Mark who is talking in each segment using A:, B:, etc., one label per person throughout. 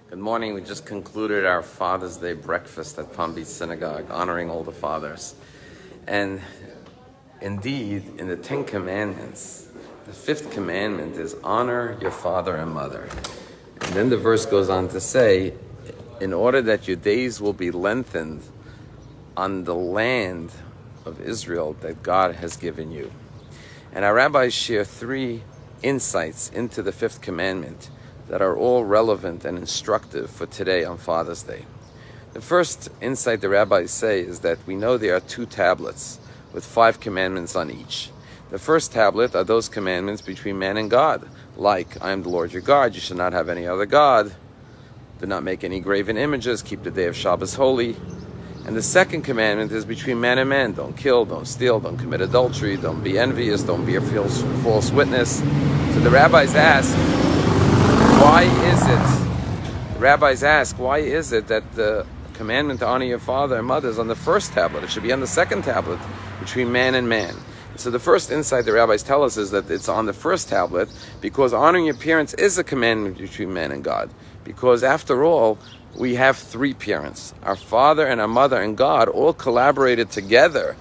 A: Good morning. We just concluded our Father's Day breakfast at Palm Beach Synagogue, honoring all the fathers. And indeed, in the Ten Commandments, the fifth commandment is honor your father and mother. And then the verse goes on to say, in order that your days will be lengthened on the land of Israel that God has given you. And our rabbis share three insights into the fifth commandment that are all relevant and instructive for today on Father's Day. The first insight the rabbis say is that we know there are two tablets with 5 commandments on each. The first tablet are those commandments between man and God, like, I am the Lord your God, you should not have any other God, do not make any graven images, keep the day of Shabbos holy. And the second commandment is between man and man, don't kill, don't steal, don't commit adultery, don't be envious, don't be a false witness. So the rabbis ask, why is it that the commandment to honor your father and mother is on the first tablet? It should be on the second tablet between man and man. So the first insight the rabbis tell us is that it's on the first tablet because honoring your parents is a commandment between man and God. Because after all, we have 3 parents. Our father and our mother and God all collaborated together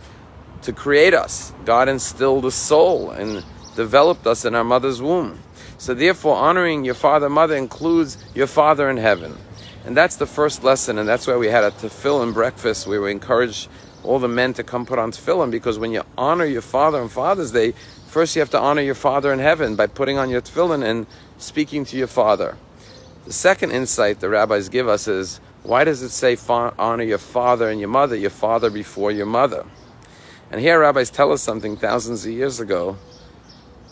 A: to create us. God instilled a soul and developed us in our mother's womb. So therefore, honoring your father and mother includes your father in heaven. And that's the first lesson, and that's why we had a tefillin breakfast where we encourage all the men to come put on tefillin, because when you honor your father on Father's Day, first you have to honor your father in heaven by putting on your tefillin and speaking to your father. The second insight the rabbis give us is, why does it say honor your father and your father before your mother? And here rabbis tell us something thousands of years ago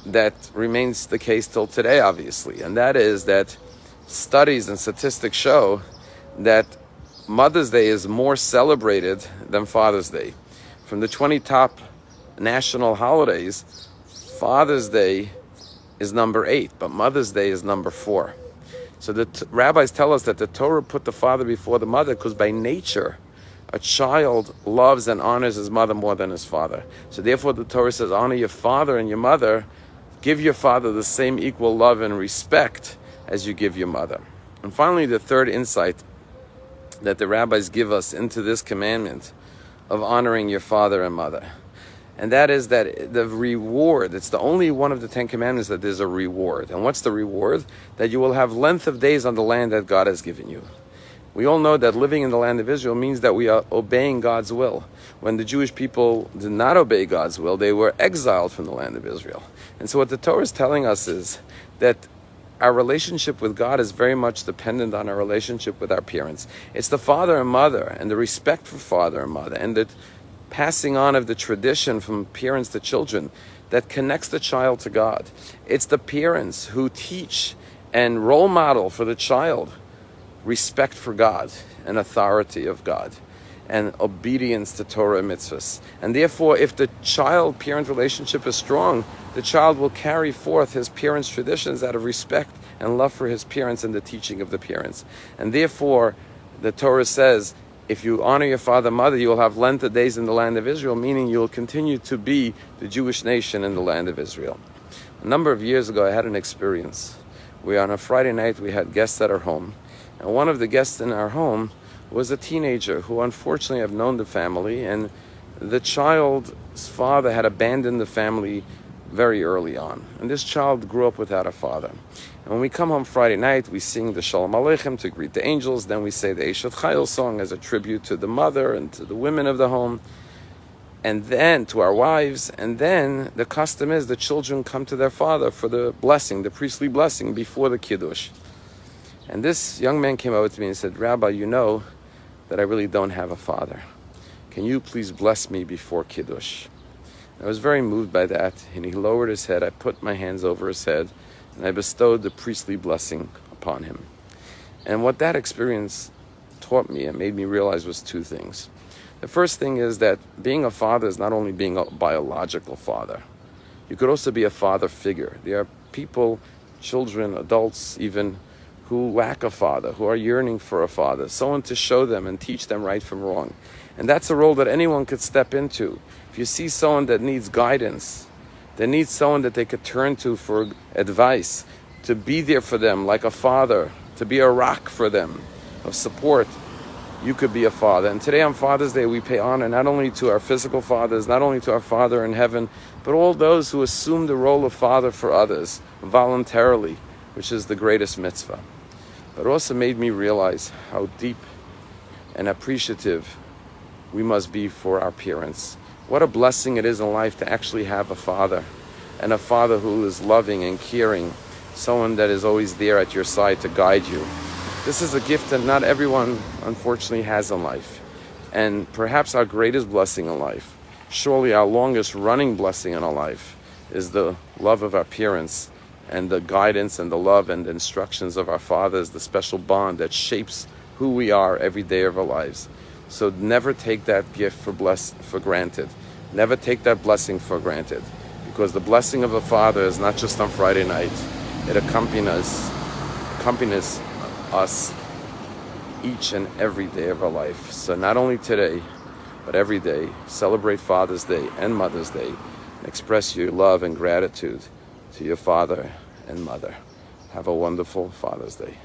A: that remains the case till today, obviously, and that is that studies and statistics show that Mother's Day is more celebrated than Father's Day. From the 20 top national holidays, Father's Day is number 8, but Mother's Day is number 4. So the rabbis tell us that the Torah put the father before the mother because by nature, a child loves and honors his mother more than his father. So therefore the Torah says, honor your father and your mother. Give your father the same equal love and respect as you give your mother. And finally, the third insight that the rabbis give us into this commandment of honoring your father and mother. And that is that the reward, it's the only one of the 10 commandments that there's a reward. And what's the reward? That you will have length of days on the land that God has given you. We all know that living in the land of Israel means that we are obeying God's will. When the Jewish people did not obey God's will, they were exiled from the land of Israel. And so what the Torah is telling us is that our relationship with God is very much dependent on our relationship with our parents. It's the father and mother and the respect for father and mother and the passing on of the tradition from parents to children that connects the child to God. It's the parents who teach and role model for the child respect for God and authority of God and obedience to Torah and mitzvahs. And therefore, if the child-parent relationship is strong, the child will carry forth his parents' traditions out of respect and love for his parents and the teaching of the parents. And therefore, the Torah says, if you honor your father and mother, you will have length of days in the land of Israel, meaning you will continue to be the Jewish nation in the land of Israel. A number of years ago, I had an experience where on a Friday night, we had guests at our home. And one of the guests in our home was a teenager who unfortunately had known the family, and the child's father had abandoned the family very early on. And this child grew up without a father. And when we come home Friday night, we sing the Shalom Aleichem to greet the angels. Then we say the Eshet Chayil song as a tribute to the mother and to the women of the home. And then to our wives. And then the custom is the children come to their father for the blessing, the priestly blessing before the Kiddush. And this young man came over to me and said, Rabbi, you know that I really don't have a father. Can you please bless me before Kiddush? I was very moved by that, and he lowered his head. I put my hands over his head, and I bestowed the priestly blessing upon him. And what that experience taught me and made me realize was 2 things. The first thing is that being a father is not only being a biological father. You could also be a father figure. There are people, children, adults even, who lack a father, who are yearning for a father, someone to show them and teach them right from wrong. And that's a role that anyone could step into. If you see someone that needs guidance, that needs someone that they could turn to for advice, to be there for them like a father to be a rock for them of support. You could be a father. And today on Father's Day, we pay honor not only to our physical fathers, not only to our Father in heaven, but all those who assume the role of father for others voluntarily, which is the greatest mitzvah. But it also made me realize how deep and appreciative we must be for our parents. What a blessing it is in life to actually have a father, and a father who is loving and caring, someone that is always there at your side to guide you. This is a gift that not everyone, unfortunately, has in life. And perhaps our greatest blessing in life, surely our longest running blessing in our life, is the love of our parents and the guidance and the love and the instructions of our fathers, the special bond that shapes who we are every day of our lives. So never take that gift for granted. Never take that blessing for granted. Because the blessing of a father is not just on Friday night. It accompanies us each and every day of our life. So not only today, but every day, celebrate Father's Day and Mother's Day. And express your love and gratitude to your father and mother. Have a wonderful Father's Day.